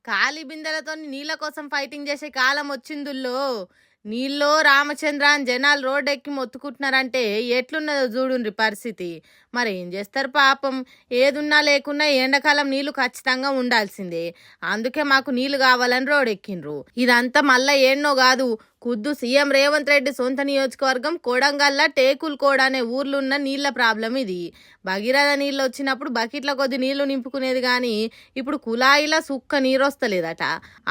ఖాళీ బిందెలతో నీళ్ళ కోసం ఫైటింగ్ చేసే కాలం వచ్చిందుల్లో నీళ్ళో రామచంద్ర అని జనాలు రోడ్డెక్కి మొత్తుకుంటున్నారంటే ఎట్లున్నదో చూడుండ్రి పరిస్థితి. మరి ఏం చేస్తారు పాపం. ఏదున్నా లేకున్నా ఎండాకాలం నీళ్లు ఖచ్చితంగా ఉండాల్సిందే. అందుకే మాకు నీళ్లు కావాలని రోడ్డెక్కిండ్రు. ఇదంతా మళ్ళా ఏన్నో కాదు, ఖుద్దు సీఎం రేవంత్ రెడ్డి సొంత నియోజకవర్గం కొడంగల్ల టేకుల్కోడ్ అనే ఊర్లున్న నీళ్ల ప్రాబ్లం ఇది. భగీరథ నీళ్ళు వచ్చినప్పుడు బకెట్ల కొద్ది నీళ్లు నింపుకునేది కానీ ఇప్పుడు కుళాయిలా సుక్క నీరు వస్తలేదట.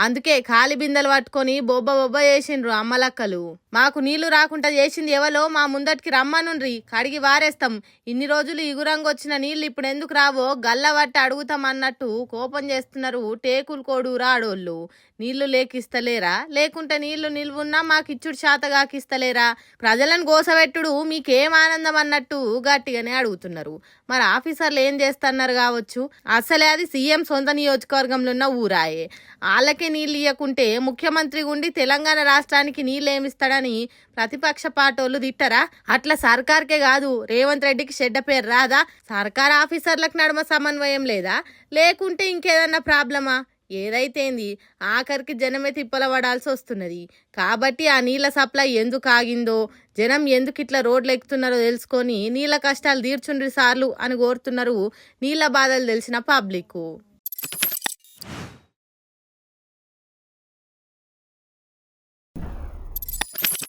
అందుకే ఖాళీ బిందెలు పట్టుకొని బొబ్బ బొబ్బ చేసిండ్రు అమ్మలక్కలు. మాకు నీళ్లు రాకుండా చేసింది ఎవలో మా ముందటికి రమ్మనుండ్రి, కడిగి వారేస్తాం. ఇన్ని రోజులు ఇగురంగా వచ్చిన నీళ్లు ఇప్పుడు ఎందుకు రావో గల్లబట్టి అడుగుతాం అన్నట్టు కోపం చేస్తున్నారు టేకుల్కోడు రాడోళ్ళు. నీళ్లు లేకిస్తలేరా, లేకుంటే నీళ్లు నిల్వున్నా మాకిచ్చుడు శాతగాకిస్తలేరా, ప్రజలను గోసబెట్టుడు మీకేం ఆనందం అన్నట్టు గట్టిగానే అడుగుతున్నారు. మరి ఆఫీసర్లు ఏం చేస్తున్నారు కావచ్చు. అసలే అది సీఎం సొంత నియోజకవర్గంలో ఉన్న ఊరాయే. వాళ్ళకే నీళ్ళు ఇవ్వకుంటే ముఖ్యమంత్రి ఉండి తెలంగాణ రాష్ట్రానికి నీళ్ళు ఏమిస్తాడని ప్రతిపక్ష పార్టీలు తిట్టరా? అట్లా సర్కార్కే కాదు రేవంత్ రెడ్డికి చెడ్డ పేరు రాదా? సర్కార్ ఆఫీసర్లకు నడుమ సమన్వయం లేదా, లేకుంటే ఇంకేదన్నా ప్రాబ్లమా? ఏదైతేంది ఆఖరికి జనమే తిప్పల పడాల్సి వస్తున్నది. కాబట్టి ఆ నీళ్ళ సప్లై ఎందుకు ఆగిందో, జనం ఎందుకు ఇట్లా రోడ్లు ఎక్కుతున్నారో తెలుసుకొని నీళ్ళ కష్టాలు తీర్చుండ్రి సార్లు అని కోరుతున్నారు నీళ్ళ బాధలు తెలిసిన పబ్లిక్.